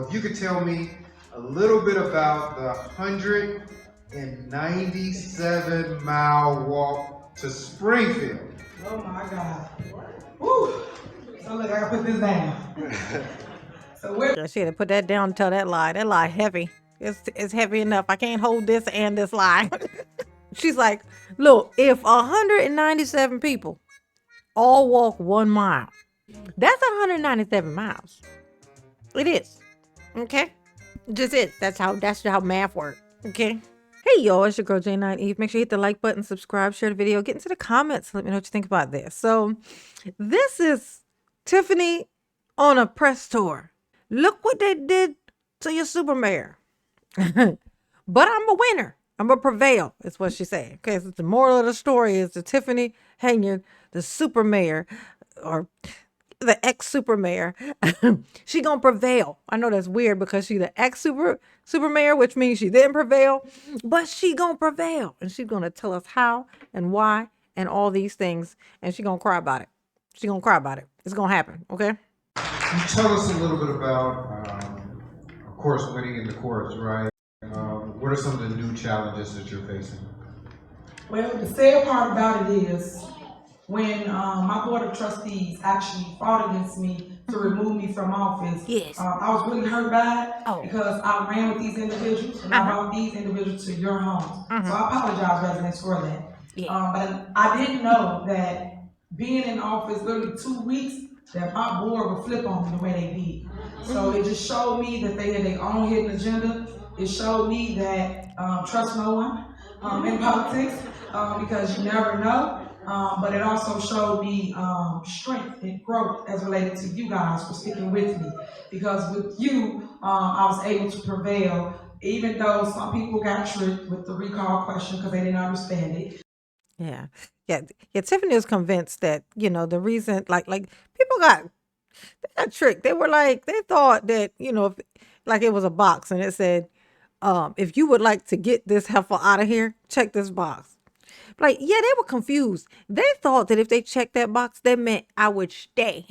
if you could tell me a little bit about the 197-mile walk to Springfield. Oh my God. Woo. So look, I gotta put this down. So where She had to put that down and tell that lie. That lie heavy. It's heavy enough. I can't hold this and this lie. She's like, look, if 197 people all walk 1 mile, that's 197 miles. It is. Okay? Just it. That's how math works. Okay? Hey y'all, it's your girl J9 Eve. Make sure you hit the like button, subscribe, share the video, get into the comments. Let me know what you think about this. So this is Tiffany on a press tour. Look what they did to your super mayor. But I'm a winner. I'm gonna prevail, is what she said. Okay, so the moral of the story is that Tiffany Henyard, the super mayor, or the ex-super mayor, she gonna prevail. I know that's weird because she the ex-super mayor, which means she didn't prevail, but she gonna prevail. And she's gonna tell us how and why and all these things, and she gonna cry about it. She gonna cry about it. It's gonna happen, okay? Can you tell us a little bit about, of course, winning in the courts, right? What are some of the new challenges that you're facing? Well, the sad part about it is when my board of trustees actually fought against me to remove me from office, Yes. I was really hurt by it Oh. because I ran with these individuals and I brought these individuals to your homes. So I apologize, residents, for that. Yeah. But I didn't know that being in office literally 2 weeks, that my board would flip on me the way they did. So it just showed me that they had their own hidden agenda. It showed me that trust no one in politics because you never know. But it also showed me strength and growth as related to you guys for sticking with me. Because with you, I was able to prevail, even though some people got tricked with the recall question because they didn't understand it. Yeah. Tiffany was convinced that, the reason, like people got tricked. They were like, they thought that, if it was a box and it said, if you would like to get this heifer out of here, check this box. Like, yeah, they were confused. They thought that if they checked that box, that meant I would stay.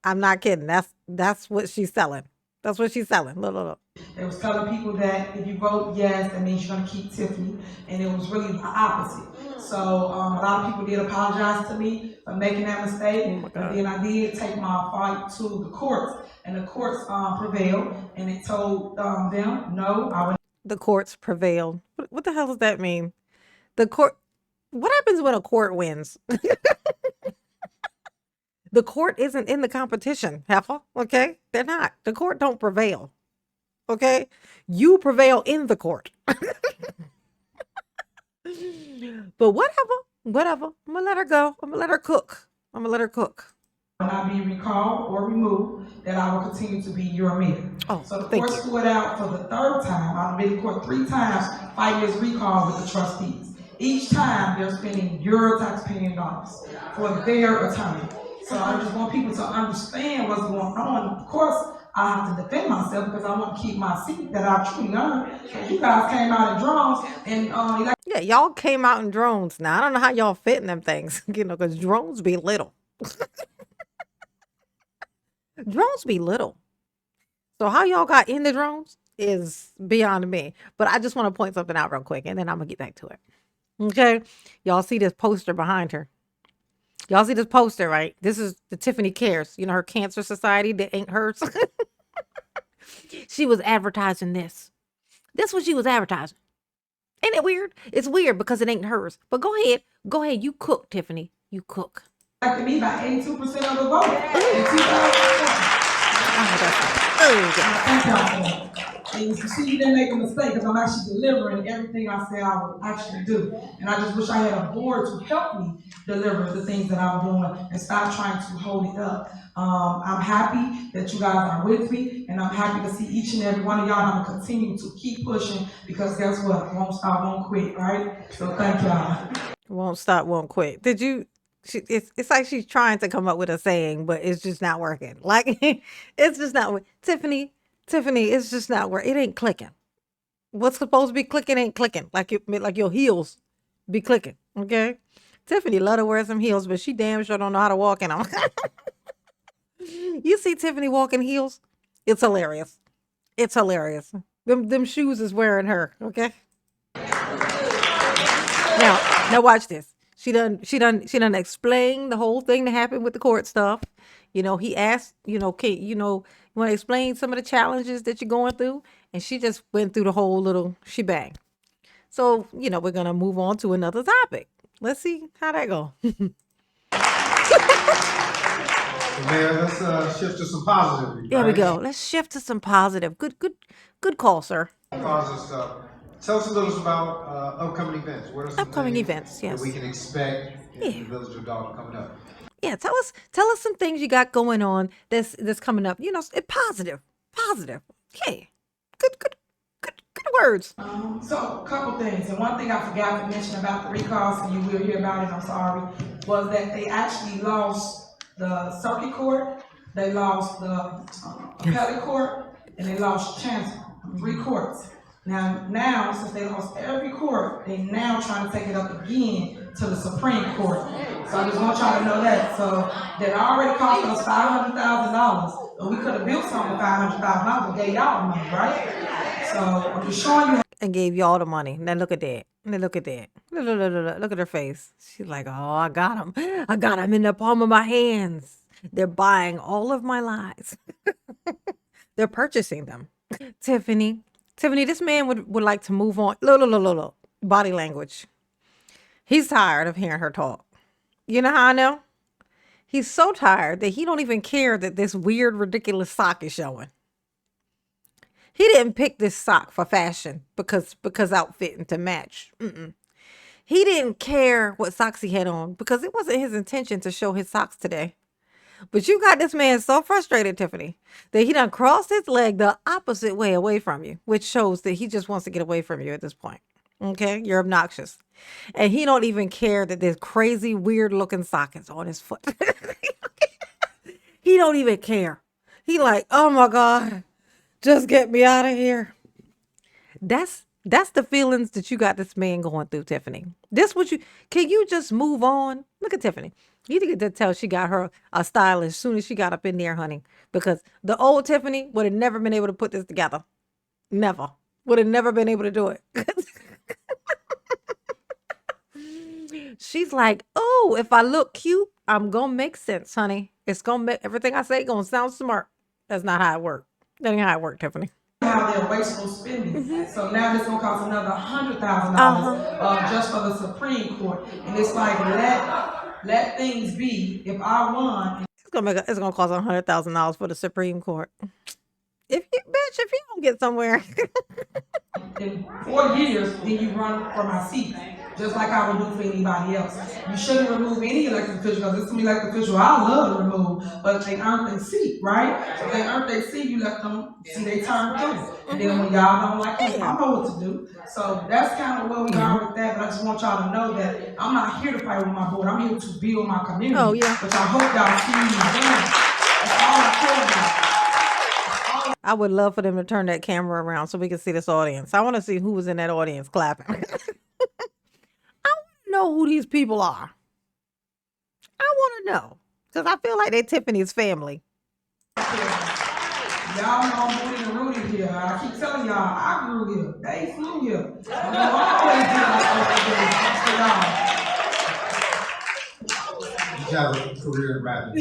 I'm not kidding. That's what she's selling. That's what she's selling. Look. It was telling people that if you vote yes, that means you're going to keep Tiffany. And it was really the opposite. So a lot of people did apologize to me for making that mistake. But then I did take my fight to the courts. And the courts prevailed. And it told them, no, I would. The courts prevailed. What the hell does that mean? The court. What happens when a court wins? The court isn't in the competition, heifer. Okay, they're not. The court don't prevail. Okay, you prevail in the court. But whatever. I'm gonna let her go. I'm gonna let her cook. When I be recalled or removed, that I will continue to be your mayor. Oh, so the court stood out for the third time. I've been in court 3 times fighting this recall with the trustees. Each time they're spending your taxpaying dollars for their attorney. So I just want people to understand what's going on. Of course, I have to defend myself because I want to keep my seat that I truly earned. So you guys came out in drones and yeah, y'all came out in drones. Now I don't know how y'all fit in them things, because drones be little. Drones be little. So how y'all got in the drones is beyond me. But I just want to point something out real quick, and then I'm gonna get back to it. Okay, y'all see this poster behind her. Y'all see this poster, right? This is the Tiffany Cares, her cancer society that ain't hers. She was advertising this. This what she was advertising. Ain't it weird? It's weird because it ain't hers. But go ahead. You cook, Tiffany. You cook. Elected me by 82% of the vote in 2007. Thank y'all for that. And you see, you didn't make a mistake because I'm actually delivering everything I said I would actually do. And I just wish I had a board to help me deliver the things that I'm doing and stop trying to hold it up. I'm happy that you guys are with me, and I'm happy to see each and every one of y'all. And I'm going to continue to keep pushing because guess what? Won't stop, won't quit, right? So thank y'all. Won't stop, won't quit. Did you? It's like she's trying to come up with a saying, but it's just not working. Like, it's just not. Tiffany, it's just not working. It ain't clicking. What's supposed to be clicking ain't clicking. Like your heels be clicking. Okay, Tiffany love to wear some heels, but she damn sure don't know how to walk in them. You see Tiffany walking heels? It's hilarious. It's hilarious. Them shoes is wearing her. Okay. Now watch this. She done explained the whole thing that happened with the court stuff. He asked, Kate, you want to explain some of the challenges that you're going through? And she just went through the whole little shebang. So, we're gonna move on to another topic. Let's see how that go. So, Mayor, let's shift to some positive. There we go. Let's shift to some positive. Good call, sir. Positive stuff. Tell us a little about upcoming events. What are some Upcoming things events, yes. that we can expect in Yeah. the Village of Dalton coming up? Yeah, tell us some things you got going on that's coming up. Positive. Okay. Good words. So a couple things, and one thing I forgot to mention about the recalls, and you will hear about it, I'm sorry, was that they actually lost the circuit court, they lost the appellate court, and they lost chancellor, 3 courts. Now, since they lost every court, they now trying to take it up again to the Supreme Court. So I just want y'all to know that. So that already cost us $500,000, but we could have built something with $500,000 and gave y'all the money, right? So I'm just showing you. And gave y'all the money. Now look at that. Look at that. Look at her face. She's like, oh, I got him. I got him in the palm of my hands. They're buying all of my lies. They're purchasing them. Tiffany, this man would like to move on. Look. Body language. He's tired of hearing her talk. You know how I know? He's so tired that he don't even care that this weird, ridiculous sock is showing. He didn't pick this sock for fashion because outfitting to match. He didn't care what socks he had on because it wasn't his intention to show his socks today. But you got this man so frustrated, Tiffany, that he done crossed his leg the opposite way away from you, which shows that he just wants to get away from you at this point. Okay? You're obnoxious. And he don't even care that this crazy, weird looking sock is on his foot. He don't even care. He like, oh my God, just get me out of here. That's the feelings that you got this man going through, Tiffany. Can you just move on? Look at Tiffany. You need to tell she got her a stylist as soon as she got up in there, honey. Because the old Tiffany would have never been able to put this together. Never. Would have never been able to do it. She's like, oh, if I look cute, I'm going to make sense, honey. It's going to make everything I say going to sound smart. That's not how it works. That ain't how it works, Tiffany. How they're wasteful spending. So now it's gonna cost another $100,000 just for the Supreme Court. And it's like let things be. If I won, It's gonna cost $100,000 for the Supreme Court. If you don't get somewhere. in 4 years, then you run for my seat. Just like I would do for anybody else. You shouldn't remove any elected official because it's some elected official I love to remove, but if they earned their seat, right? So if they earned their seat, you let them see they turn through. And then when y'all don't like it, I know what to do. So that's kind of where we are with that, but I just want y'all to know that I'm not here to fight with my board. I'm here to build my community. Oh, yeah. Which I hope y'all see me doing. That's all I care about. I would love for them to turn that camera around so we can see this audience. I want to see who was in that audience clapping. I want to know who these people are. I want to know. Because I feel like they're Tiffany's family. Y'all know I'm Rudy and Rudy here. I keep telling y'all, I grew here. They flew here. I know I always did like You have a career in rapping.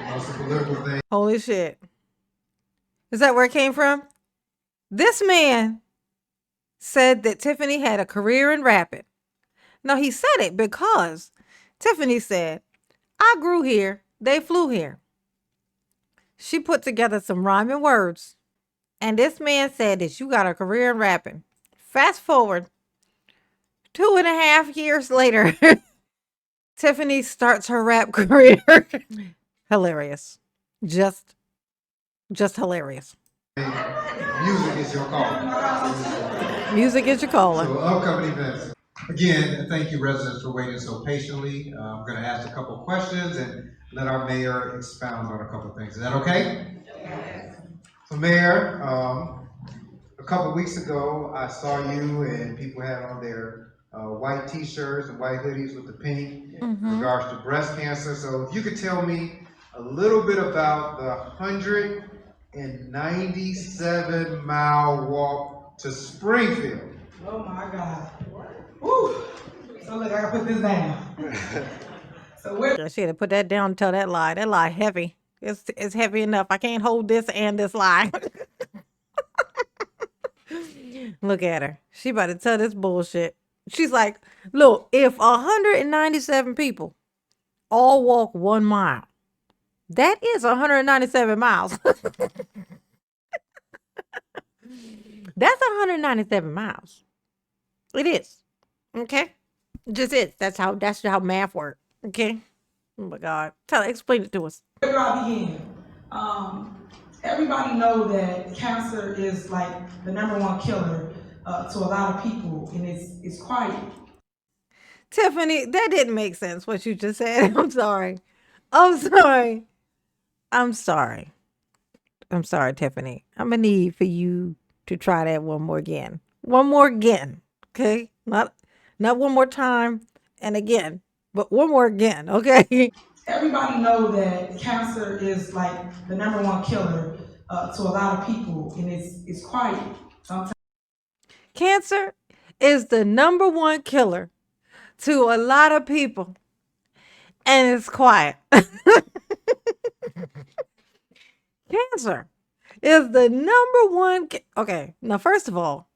Most political thing. Holy shit. Is that where it came from? This man said that Tiffany had a career in rapping. No, he said it because Tiffany said, I grew here, they flew here. She put together some rhyming words. And this man said that you got a career in rapping. Fast forward 2.5 years later, Tiffany starts her rap career. Hilarious. Just hilarious. Music is your call. Music is your calling. So upcoming events. Again, thank you residents for waiting so patiently. I'm going to ask a couple questions and let our mayor expound on a couple things. Is that okay? So Mayor, a couple weeks ago, I saw you and people had on their white t-shirts and white hoodies with the pink in regards to breast cancer. So if you could tell me a little bit about the 197-mile walk to Springfield. Oh my God. Woo. So look, I gotta put this down. So where Yeah, she had to put that down and tell that lie. That lie heavy. It's heavy enough. I can't hold this and this lie. Look at her. She about to tell this bullshit. She's like, look, if 197 people all walk 1 mile, that is 197 miles. That's 197 miles. It is. Okay? Just is. That's how math works. Okay? Oh my God. Explain it to us. do I begin? Everybody know that cancer is like the #1 killer to a lot of people, and it's quiet. Tiffany, that didn't make sense what you just said. I'm sorry. I'm sorry. I'm sorry. I'm sorry, Tiffany. I'm gonna need for you to try that one more again. One more again. Okay? Not one more time and again, but one more again, okay? Everybody know that cancer is like the #1 killer to a lot of people, and it's quiet. Sometimes Cancer is the #1 killer to a lot of people, and it's quiet. Cancer is the #1. Okay, now first of all,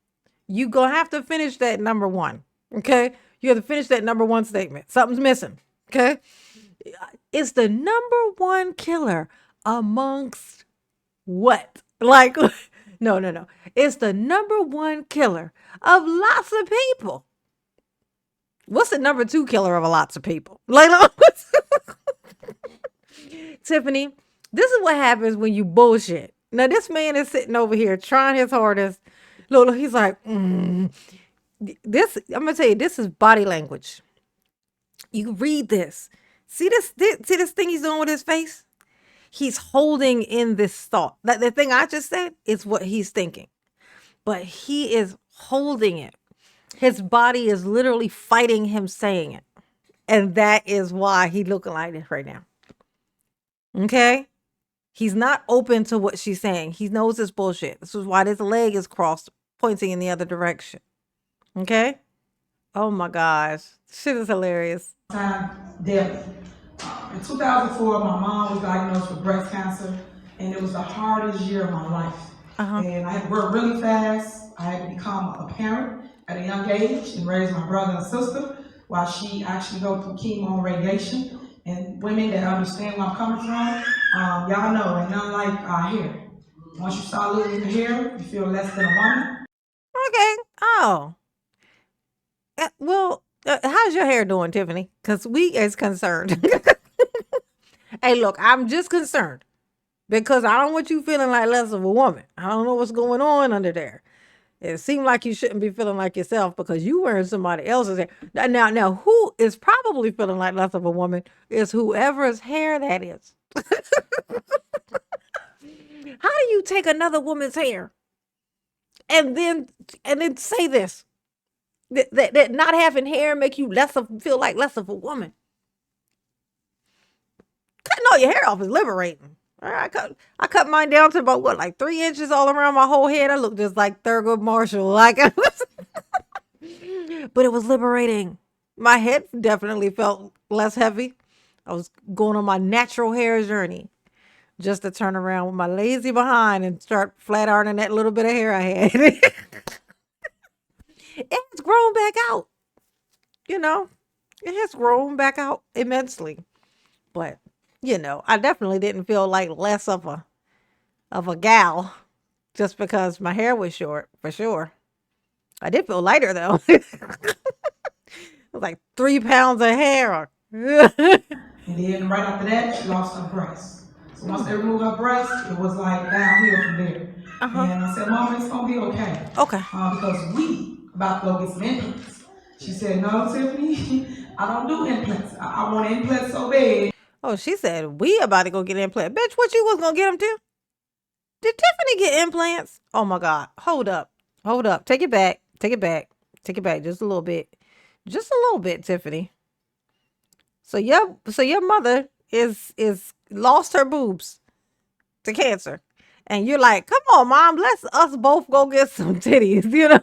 you gonna have to finish that #1. Okay, you have to finish that #1 statement. Something's missing. Okay, it's the #1 killer amongst what? Like, no. It's the #1 killer of lots of people. What's the #2 killer of lots of people? Like, Tiffany, this is what happens when you bullshit. Now, this man is sitting over here trying his hardest. Look, he's like, this, I'm going to tell you, this is body language. You read this. See this thing he's doing with his face? He's holding in this thought. That the thing I just said is what he's thinking. But he is holding it. His body is literally fighting him saying it. And that is why he's looking like this right now. Okay? He's not open to what she's saying. He knows it's bullshit. This is why this leg is crossed, pointing in the other direction. Okay? Oh my gosh. Shit is hilarious. death. In 2004, my mom was diagnosed with breast cancer, and it was the hardest year of my life. And I had to work really fast. I had to become a parent at a young age and raise my brother and sister while she actually go through chemo and radiation. And women that understand where I'm coming from, y'all know ain't nothing like our hair. Once you start losing your hair, you feel less than a woman. Okay. Oh. Well, how's your hair doing, Tiffany? Because we is concerned. Hey, look, I'm just concerned because I don't want you feeling like less of a woman. I don't know what's going on under there. It seemed like you shouldn't be feeling like yourself because you wearing somebody else's hair. Now, who is probably feeling like less of a woman is whoever's hair that is. How do you take another woman's hair and then say this? That not having hair make you feel like less of a woman? Cutting all your hair off is liberating. I cut mine down to about what, like 3 inches all around my whole head. I look just like Thurgood Marshall. Like, but it was liberating. My head definitely felt less heavy. I was going on my natural hair journey just to turn around with my lazy behind and start flat ironing that little bit of hair I had. It has grown back out. You know, it has grown back out immensely. But I definitely didn't feel like less of a gal just because my hair was short, for sure. I did feel lighter though. It was like 3 pounds of hair. And then right after that, she lost her breast. So once they removed her breast, it was like downhill from there. And I said, Mama, it's gonna be okay. Okay. Because we about to go get some implants. She said, no, Tiffany, I don't do implants. I want implants so bad. Oh, she said, we about to go get implants. Bitch, what you was going to get them to? Did Tiffany get implants? Oh, my God. Hold up. Take it back. Just a little bit. Tiffany. So your mother is lost her boobs to cancer. And you're like, come on, mom, let's us both go get some titties, you know?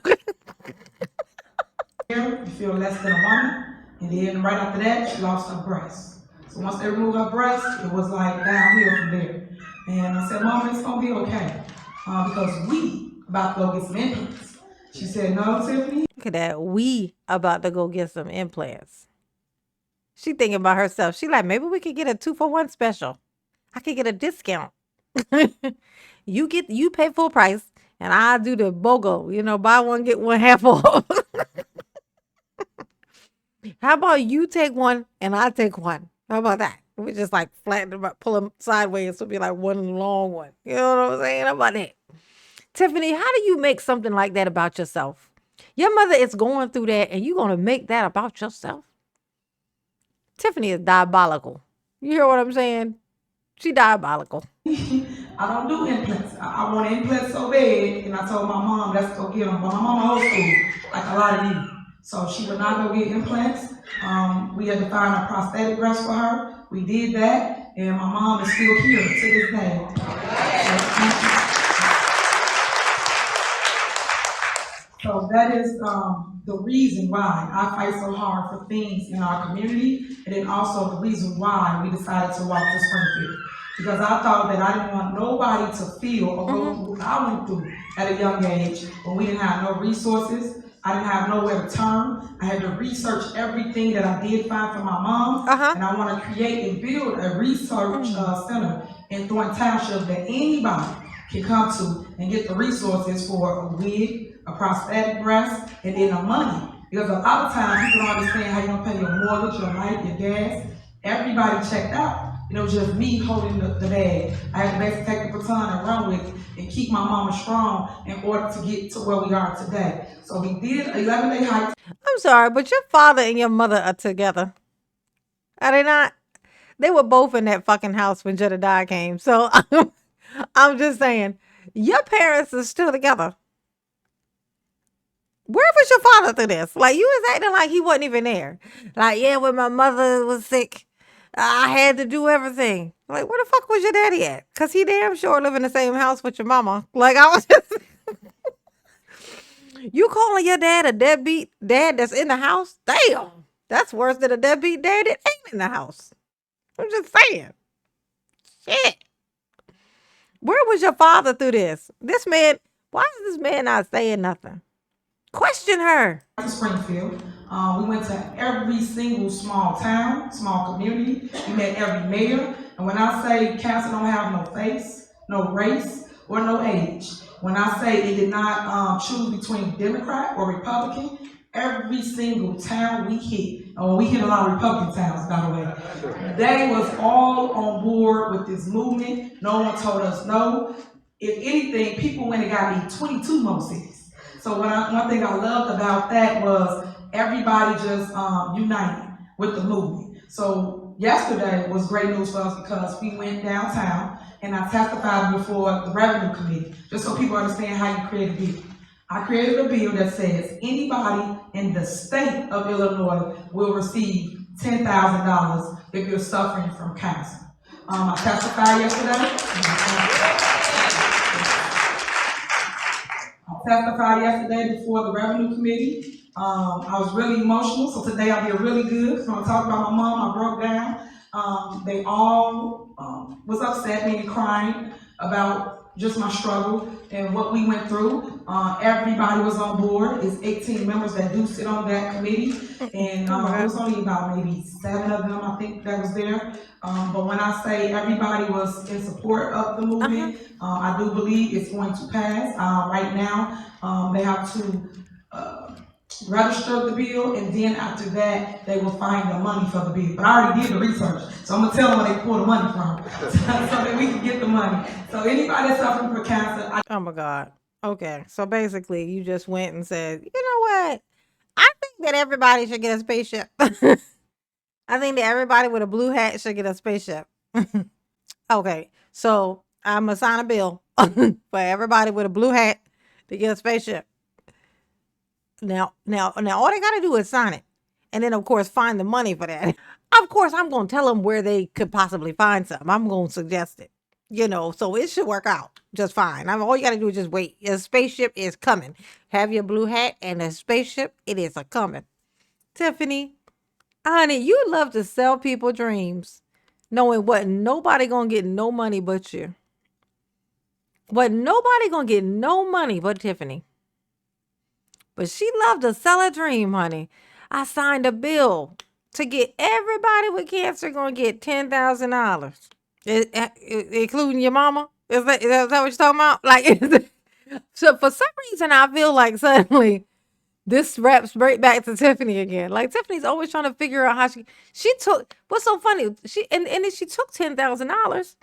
You feel less than a woman, and then right after that, she lost her breast. So once they removed her breast, it was like downhill from there. And I said, Mom, it's gonna be okay, because we about to go get some implants. She said, No, Tiffany. Look at that. We about to go get some implants. She thinking about herself. She like, maybe we could get a 2-for-1 special. I could get a discount. You pay full price and I do the BOGO, buy one, get one half off. How about you take one and I take one? How about that? We just like flatten them up, pull them sideways. So it'll be like one long one. You know what I'm saying? How about that? Tiffany, how do you make something like that about yourself? Your mother is going through that and you're going to make that about yourself? Tiffany is diabolical. You hear what I'm saying? She diabolical. I don't do implants. I want implants so bad, and I told my mom, let's go get them. But my mom old school, like a lot of you. So she would not go get implants. We had to find a prosthetic breast for her. We did that, and my mom is still here to this day. So that is the reason why I fight so hard for things in our community, and then also the reason why we decided to walk to Springfield. Because I thought that I didn't want nobody to feel or go through what I went through at a young age when we didn't have no resources. I didn't have nowhere to turn. I had to research everything that I did find from my mom. And I want to create and build a research center in Thornton Township that anybody can come to and get the resources for a wig, a prosthetic breast, and then the money. Because a lot of times people don't understand how you're going to pay your mortgage, your light, your gas. Everybody checked out. It was just me holding the bag. I had to basically take the baton and run with it and keep my mama strong in order to get to where we are today. So we did 11-day hike. I'm sorry, but your father and your mother are together. Are they not? They were both in that fucking house when Jedediah came. So I'm just saying, your parents are still together. Where was your father through this? Like, you was acting like he wasn't even there. Like, yeah, when my mother was sick, I had to do everything. Like, where the fuck was your daddy at? Because he damn sure live in the same house with your mama. Like, I was just... You calling your dad a deadbeat dad that's in the house? Damn. That's worse than a deadbeat dad that ain't in the house. I'm just saying. Shit. Where was your father through this? This man, why is this man not saying nothing? Question her. Springfield. We went to every single small town, small community. We met every mayor. And when I say cancer don't have no face, no race, or no age, when I say it did not choose between Democrat or Republican, every single town we hit, and we hit a lot of Republican towns, by the way, they was all on board with this movement. No one told us no. If anything, people went and got me 22 more cities. So one thing I loved about that was everybody just united with the movement. So yesterday was great news for us because we went downtown and I testified before the revenue committee, just so people understand how you create a bill. I created a bill that says anybody in the state of Illinois will receive $10,000 if you're suffering from cancer. I testified yesterday before the revenue committee. I was really emotional, so today I did really good. So I'm talking about my mom, I broke down. They all was upset, meaning crying about just my struggle and what we went through. Everybody was on board. It's 18 members that do sit on that committee, and it was only about maybe 7 of them, I think, that was there. But when I say everybody was in support of the movement, I do believe it's going to pass. Right now, they have to register the bill, and then after that, they will find the money for the bill. But I already did the research, so I'm gonna tell them where they pull the money from, so that we can get the money. So anybody that's suffering from cancer, oh my God. Okay, so basically, you just went and said, you know what? I think that everybody should get a spaceship. I think that everybody with a blue hat should get a spaceship. Okay, so I'm gonna sign a bill for everybody with a blue hat to get a spaceship. Now, all they gotta do is sign it, and then of course find the money for that. Of course, I'm going to tell them where they could possibly find some. I'm going to suggest it, so it should work out just fine. All you got to do is just wait. A spaceship is coming. Have your blue hat and a spaceship, it is a coming. Tiffany, honey, you love to sell people dreams, knowing what nobody going to get no money but you. What nobody going to get no money but Tiffany. But she loved to sell a dream, honey. I signed a bill to get everybody with cancer going to get $10,000, including your mama. Is that what you're talking about? Like, so for some reason, I feel like suddenly this wraps right back to Tiffany again. Like, Tiffany's always trying to figure out how she took. What's so funny? And then she took $10,000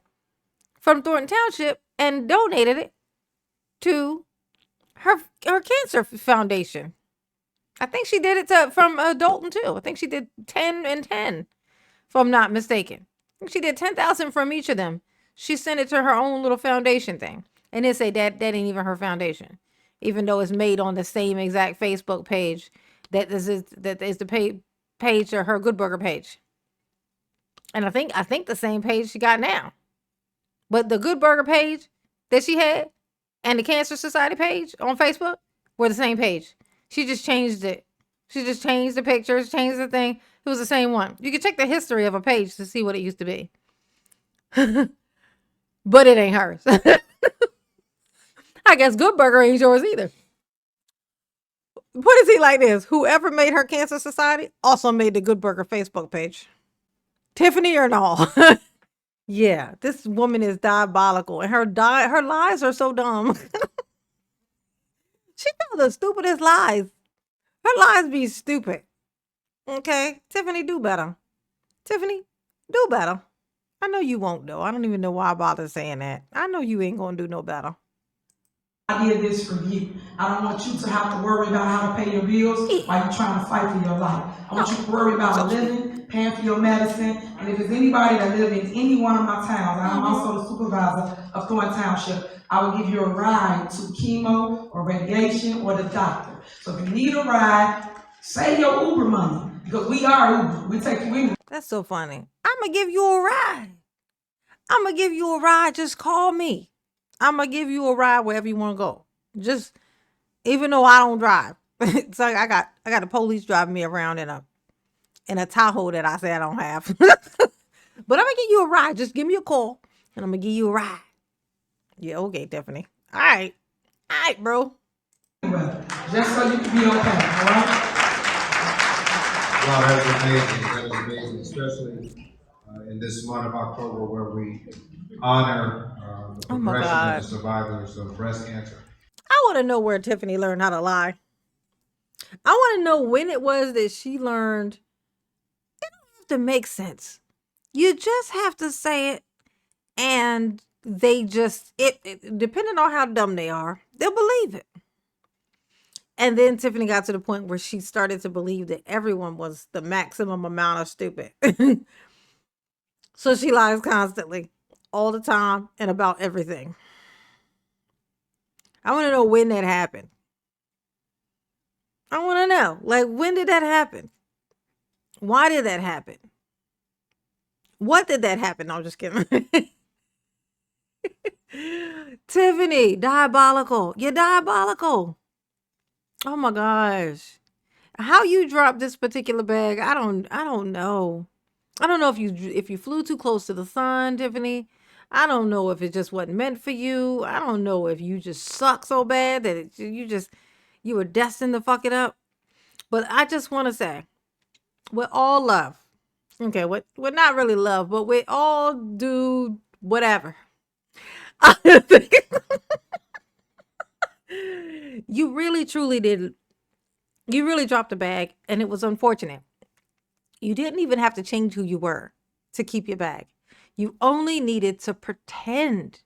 from Thornton Township and donated it to her cancer foundation. I think she did it from Dalton too. I think she did 10 and 10, if I'm not mistaken. I think she did 10,000 from each of them. She sent it to her own little foundation thing, and then say that ain't even her foundation, even though it's made on the same exact Facebook page that is the page or her Good Burger page. And I think the same page she got now, but the Good Burger page that she had and the Cancer Society page on Facebook were the same page. She just changed it. She just changed the pictures, changed the thing. It was the same one. You can check the history of a page to see what it used to be. But it ain't hers. I guess Good Burger ain't yours either. Put it like this. Whoever made her Cancer Society also made the Good Burger Facebook page. Tiffany or no? Yeah, this woman is diabolical. And her lies are so dumb. She tells the stupidest lies. Her lies be stupid. Okay? Tiffany, do better. Tiffany, do better. I know you won't, though. I don't even know why I bother saying that. I know you ain't going to do no better. I did this for you. I don't want you to have to worry about how to pay your bills while you're trying to fight for your life. I want you to worry about living, paying for your medicine, and if there's anybody that lives in any one of my towns, I'm also the supervisor of Thornton Township, I will give you a ride to chemo or radiation or the doctor. So if you need a ride, save your Uber money, because we are Uber. We take you in. That's so funny. I'm going to give you a ride. I'm going to give you a ride. Just call me. I'm going to give you a ride wherever you want to go. Just, even though I don't drive. It's like I got the police driving me around in a Tahoe that I say I don't have. But I'm going to give you a ride. Just give me a call and I'm going to give you a ride. Yeah, okay, Tiffany. All right, bro. Just so you can be okay, all right? Wow, that was amazing. That was amazing, especially in this month of October where we honor the progression of the survivors of breast cancer. I want to know where Tiffany learned how to lie. I want to know when it was that she learned. It don't have to make sense. You just have to say it, and they just, depending on how dumb they are, they'll believe it. And then Tiffany got to the point where she started to believe that everyone was the maximum amount of stupid. So she lies constantly, all the time, and about everything. I want to know when that happened. I want to know, like, when did that happen? Why did that happen? What did that happen? No, I'm just kidding. Tiffany, diabolical. You're diabolical. Oh my gosh. How you dropped this particular bag, I don't know. I don't know if you flew too close to the sun, Tiffany. I don't know if it just wasn't meant for you. I don't know if you just suck so bad that you were destined to fuck it up. But I just want to say, with all love, okay, with not really love, but we all do whatever. You really, truly did. You really dropped the bag, and it was unfortunate. You didn't even have to change who you were to keep your bag. You only needed to pretend.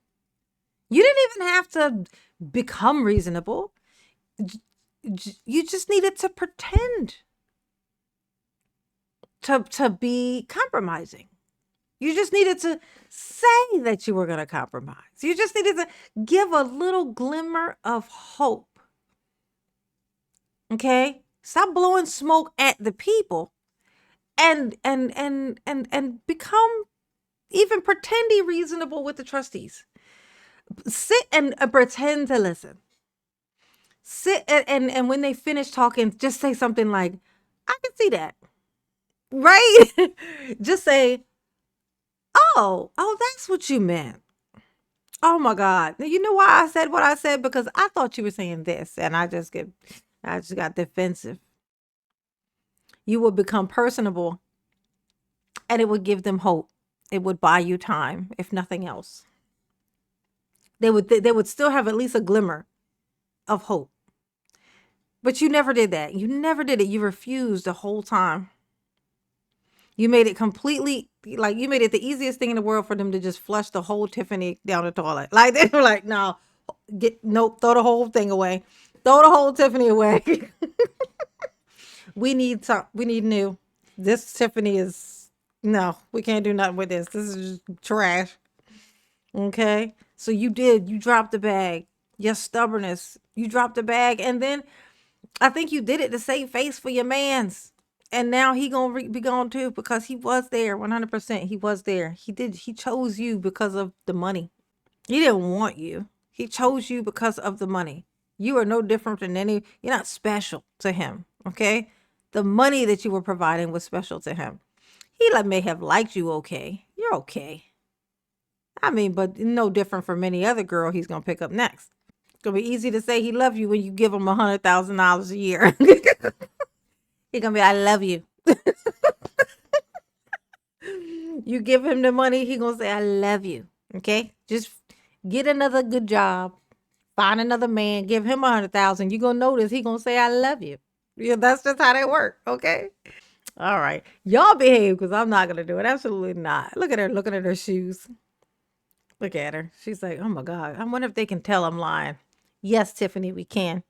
You didn't even have to become reasonable. You just needed to pretend to be compromising. You just needed to say that you were going to compromise. You just needed to give a little glimmer of hope. Okay? Stop blowing smoke at the people and become even pretendy reasonable with the trustees. Sit and pretend to listen. Sit and when they finish talking, just say something like, I can see that. Right? Just say, oh, that's what you meant. Oh my God. You know why I said what I said? Because I thought you were saying this, and I just got defensive. You would become personable, and it would give them hope. It would buy you time, if nothing else. They would still have at least a glimmer of hope. But you never did that. You never did it. You refused the whole time. You made it completely, like, you made it the easiest thing in the world for them to just flush the whole Tiffany down the toilet. Like, they were like, no, throw the whole thing away. Throw the whole Tiffany away. We need new. This Tiffany is, no, we can't do nothing with this. This is just trash. Okay? So you dropped the bag. Your stubbornness, you dropped the bag. And then I think you did it to save face for your mans. And now he gonna be gone too, because he was there 100%. He was there. He chose you because of the money. He didn't want you. He chose you because of the money. You are no different than you're not special to him. Okay? The money that you were providing was special to him. He may have liked you okay. You're okay. I mean, but no different from any other girl he's gonna pick up next. It's gonna be easy to say he loves you when you give him $100,000 a year. He's gonna be, I love you. You give him the money, he gonna say, I love you. Okay? Just get another good job. Find another man, give him 100,000. You're gonna notice he gonna say, I love you. Yeah, that's just how they work. Okay? All right. Y'all behave, because I'm not gonna do it. Absolutely not. Look at her looking at her shoes. Look at her. She's like, oh my God. I wonder if they can tell I'm lying. Yes, Tiffany, we can.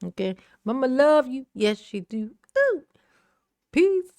Okay. Mama love you. Yes, she do. Ooh. Peace.